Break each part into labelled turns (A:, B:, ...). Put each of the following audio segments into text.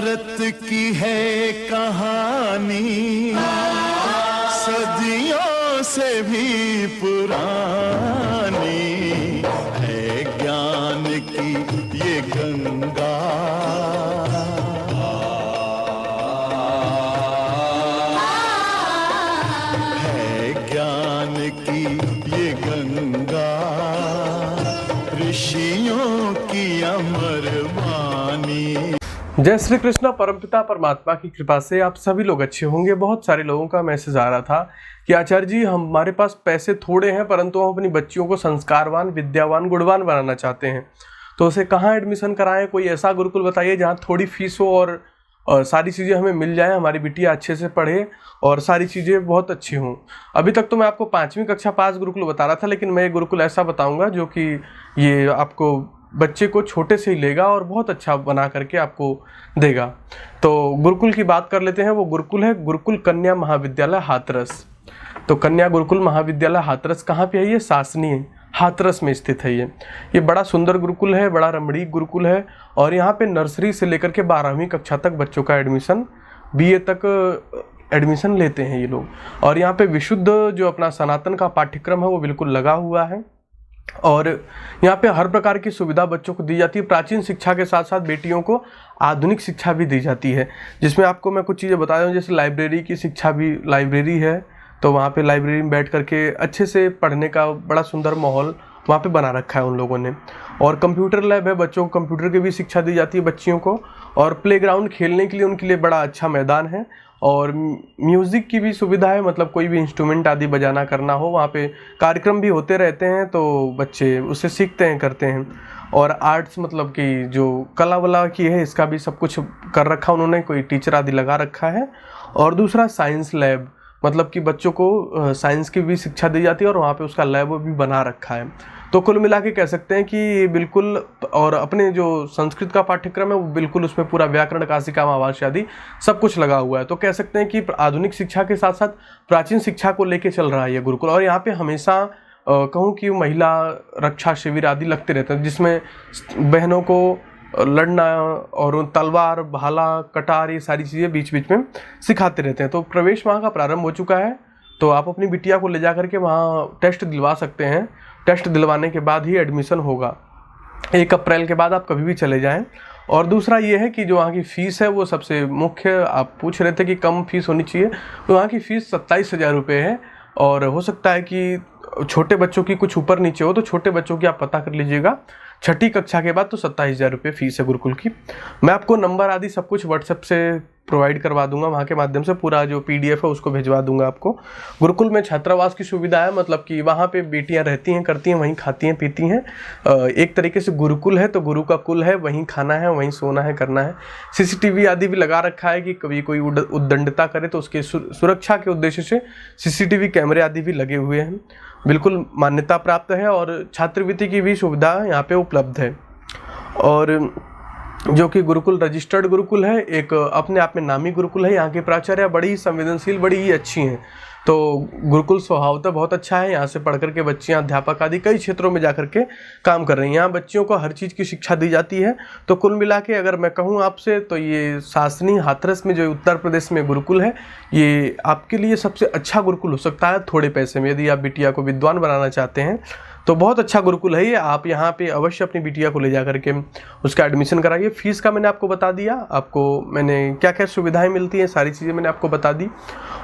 A: भारत की है कहानी सदियों से भी पुरानी, है ज्ञान की ये गंगा, है ज्ञान की ये गंगा, ऋषियों की अमर वाणी।
B: जय श्री कृष्ण। परमपिता परमात्मा की कृपा से आप सभी लोग अच्छे होंगे। बहुत सारे लोगों का मैसेज आ रहा था कि आचार्य जी हमारे पास पैसे थोड़े हैं परंतु हम अपनी बच्चियों को संस्कारवान, विद्यावान, गुणवान बनाना चाहते हैं, तो उसे कहाँ एडमिशन कराएं? कोई ऐसा गुरुकुल बताइए जहाँ थोड़ी फीस हो और सारी चीज़ें हमें मिल जाए, हमारी बिटिया अच्छे से पढ़े और सारी चीज़ें बहुत अच्छी हों। अभी तक तो मैं आपको 5वीं कक्षा पास गुरुकुल बता रहा था, लेकिन मैं एक गुरुकुल ऐसा बताऊँगा जो कि ये आपको बच्चे को छोटे से ही लेगा और बहुत अच्छा बना करके आपको देगा। तो गुरुकुल की बात कर लेते हैं। वो गुरुकुल है गुरुकुल कन्या महाविद्यालय हाथरस। तो कन्या गुरुकुल महाविद्यालय हाथरस कहाँ पे है? ये सासनी हाथरस में स्थित है। ये बड़ा सुंदर गुरुकुल है, बड़ा रमणीक गुरुकुल है और यहाँ पे नर्सरी से लेकर के 12वीं कक्षा तक बच्चों का एडमिशन, BA तक एडमिशन लेते हैं ये लोग। और यहाँ पे विशुद्ध जो अपना सनातन का पाठ्यक्रम है वो बिल्कुल लगा हुआ है और यहाँ पे हर प्रकार की सुविधा बच्चों को दी जाती है। प्राचीन शिक्षा के साथ साथ बेटियों को आधुनिक शिक्षा भी दी जाती है, जिसमें आपको मैं कुछ चीज़ें बता दूँ। जैसे लाइब्रेरी की शिक्षा भी, लाइब्रेरी है तो वहाँ पे लाइब्रेरी में बैठ करके अच्छे से पढ़ने का बड़ा सुंदर माहौल वहाँ पे बना रखा है उन लोगों ने। और कंप्यूटर लैब है, बच्चों को कंप्यूटर की भी शिक्षा दी जाती है बच्चियों को। और प्लेग्राउंड, खेलने के लिए उनके लिए बड़ा अच्छा मैदान है। और म्यूज़िक की भी सुविधा है, मतलब कोई भी इंस्ट्रूमेंट आदि बजाना करना हो वहाँ पे कार्यक्रम भी होते रहते हैं तो बच्चे उससे सीखते हैं, करते हैं। और आर्ट्स मतलब कि जो कला वला की है इसका भी सब कुछ कर रखा उन्होंने, कोई टीचर आदि लगा रखा है। और दूसरा साइंस लैब, मतलब कि बच्चों को साइंस की भी शिक्षा दी जाती है और वहाँ पे उसका लैब भी बना रखा है। तो कुल मिला के कह सकते हैं कि बिल्कुल, और अपने जो संस्कृत का पाठ्यक्रम है वो बिल्कुल उसमें पूरा व्याकरण, काशिका, महाभाष्य आदि सब कुछ लगा हुआ है। तो कह सकते हैं कि आधुनिक शिक्षा के साथ साथ प्राचीन शिक्षा को लेके चल रहा है ये गुरुकुल। और यहाँ पे हमेशा कहूँ कि महिला रक्षा शिविर आदि लगते रहते हैं, जिसमें बहनों को लड़ना और तलवार, भाला, कटार, ये सारी चीज़ें बीच बीच में सिखाते रहते हैं। तो प्रवेश वहाँ का प्रारंभ हो चुका है, तो आप अपनी बिटिया को ले जा करके वहाँ टेस्ट दिलवा सकते हैं। टेस्ट दिलवाने के बाद ही एडमिशन होगा। 1 अप्रैल के बाद आप कभी भी चले जाएं। और दूसरा ये है कि जो वहाँ की फ़ीस है वो सबसे मुख्य, आप पूछ रहे थे कि कम फीस होनी चाहिए, तो वहाँ की फ़ीस 27,000 रुपये है। और हो सकता है कि छोटे बच्चों की कुछ ऊपर नीचे हो, तो छोटे बच्चों की आप पता कर लीजिएगा। 6ठी कक्षा के बाद तो 27,000 रुपये फीस है गुरुकुल की। मैं आपको नंबर आदि सब कुछ व्हाट्सएप से प्रोवाइड करवा दूंगा, वहाँ के माध्यम से पूरा जो PDF है उसको भिजवा दूंगा आपको। गुरुकुल में छात्रावास की सुविधा है, मतलब कि वहाँ पे बेटियाँ रहती हैं, करती हैं, वहीं खाती हैं, पीती हैं। एक तरीके से गुरुकुल है तो गुरु का कुल है, वहीं खाना है, वहीं सोना है, करना है। CCTV आदि भी लगा रखा है कि कभी कोई उद्दंडता करे तो उसके सुरक्षा के उद्देश्य से CCTV कैमरे आदि भी लगे हुए हैं। बिल्कुल मान्यता प्राप्त है और छात्रवृत्ति की भी सुविधा यहाँ पे उपलब्ध है। और जो कि गुरुकुल रजिस्टर्ड गुरुकुल है, एक अपने आप में नामी गुरुकुल है। यहाँ के प्राचार्य बड़ी ही संवेदनशील, बड़ी ही अच्छी हैं। तो गुरुकुल स्वभावतः बहुत अच्छा है। यहाँ से पढ़ करके बच्चियाँ, अध्यापक आदि कई क्षेत्रों में जा करके काम कर रही हैं। यहाँ बच्चियों को हर चीज़ की शिक्षा दी जाती है। तो कुल मिला के अगर मैं कहूँ आपसे तो ये सासनी हाथरस में जो उत्तर प्रदेश में गुरुकुल है, ये आपके लिए सबसे अच्छा गुरुकुल हो सकता है थोड़े पैसे में। यदि आप बिटिया को विद्वान बनाना चाहते हैं तो बहुत अच्छा गुरुकुल है ये। आप यहाँ पे अवश्य अपनी बिटिया को ले जा करके उसका एडमिशन कराइए। फीस का मैंने आपको बता दिया, आपको मैंने क्या क्या सुविधाएं मिलती हैं सारी चीज़ें मैंने आपको बता दी।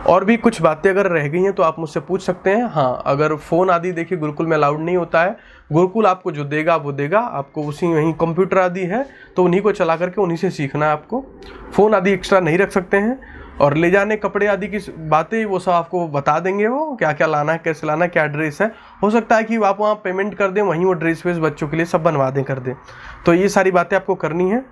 B: और भी कुछ बातें अगर रह गई हैं तो आप मुझसे पूछ सकते हैं। हाँ, अगर फ़ोन आदि देखिए गुरुकुल में अलाउड नहीं होता है। गुरुकुल आपको जो देगा वो देगा, आपको उसी वहीं कंप्यूटर आदि है तो उन्हीं को चला करके उन्हीं से सीखना है आपको। फ़ोन आदि एक्स्ट्रा नहीं रख सकते हैं। और ले जाने कपड़े आदि की बातें वो सब आपको बता देंगे, वो क्या क्या लाना है, कैसे लाना है, क्या ड्रेस है। हो सकता है कि आप वहाँ पेमेंट कर दें, वहीं वो ड्रेस वेस बच्चों के लिए सब बनवा दें, कर दें। तो ये सारी बातें आपको करनी है।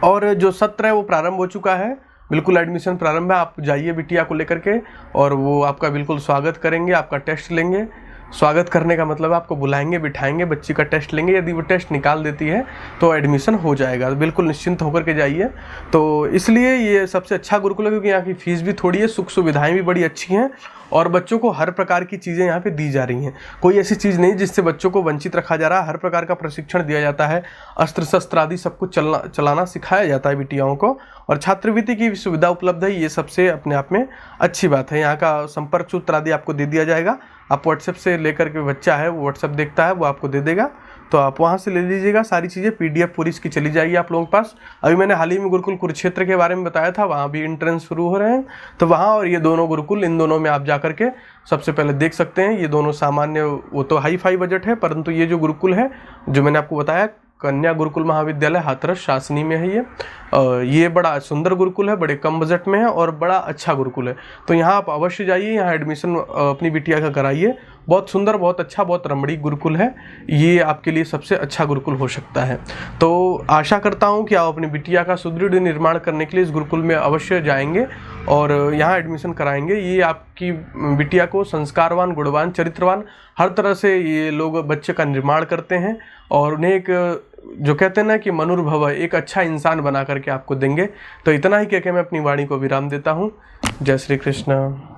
B: और जो सत्र है वो प्रारंभ हो चुका है, बिल्कुल एडमिशन प्रारंभ है। आप जाइए बिटिया को लेकर के और वो आपका बिल्कुल स्वागत करेंगे, आपका टेस्ट लेंगे। स्वागत करने का मतलब आपको बुलाएंगे, बिठाएंगे, बच्ची का टेस्ट लेंगे, यदि वो टेस्ट निकाल देती है तो एडमिशन हो जाएगा। बिल्कुल निश्चिंत होकर के जाइए। तो इसलिए ये सबसे अच्छा गुरुकुल है, क्योंकि यहाँ की फीस भी थोड़ी है, सुख सुविधाएं भी बड़ी अच्छी हैं और बच्चों को हर प्रकार की चीज़ें यहाँ पे दी जा रही हैं। कोई ऐसी चीज़ नहीं जिससे बच्चों को वंचित रखा जा रहा है। हर प्रकार का प्रशिक्षण दिया जाता है, अस्त्र शस्त्र आदि सब कुछ चलाना सिखाया जाता है बिटियाओं को, और छात्रवृत्ति की भी सुविधा उपलब्ध है। ये सबसे अपने आप में अच्छी बात है। यहाँ का संपर्क सूत्र आदि आपको दे दिया जाएगा। आप व्हाट्सएप से लेकर के, बच्चा है वो व्हाट्सएप देखता है, वो आपको दे देगा, तो आप वहाँ से ले लीजिएगा। सारी चीज़ें PDF पूरी इसकी चली जाएगी आप लोगों के पास। अभी मैंने हाल ही में गुरुकुल कुरुक्षेत्र के बारे में बताया था, वहाँ भी एंट्रेंस शुरू हो रहे हैं। तो वहाँ और ये दोनों गुरुकुल, इन दोनों में आप जा करके सबसे पहले देख सकते हैं। ये दोनों सामान्य, वो तो हाई फाई बजट है, परंतु ये जो गुरुकुल है जो मैंने आपको बताया, कन्या गुरुकुल महाविद्यालय हाथरस शासनी में है ये बड़ा सुंदर गुरुकुल है, बड़े कम बजट में है और बड़ा अच्छा गुरुकुल है। तो यहाँ आप अवश्य जाइए, यहाँ एडमिशन अपनी बिटिया का कराइए। बहुत सुंदर, बहुत अच्छा, बहुत रमणीक गुरुकुल है। ये आपके लिए सबसे अच्छा गुरुकुल हो सकता है। तो आशा करता हूँ कि आप अपनी बिटिया का सुदृढ़ निर्माण करने के लिए इस गुरुकुल में अवश्य जाएंगे और यहाँ एडमिशन कराएंगे। ये आपकी बिटिया को संस्कारवान, गुणवान, चरित्रवान, हर तरह से ये लोग बच्चे का निर्माण करते हैं और उन्हें एक, जो कहते हैं ना कि मनुर्भव, एक अच्छा इंसान बना करके आपको देंगे। तो इतना ही कह के मैं अपनी वाणी को विराम देता हूँ। जय श्री कृष्ण।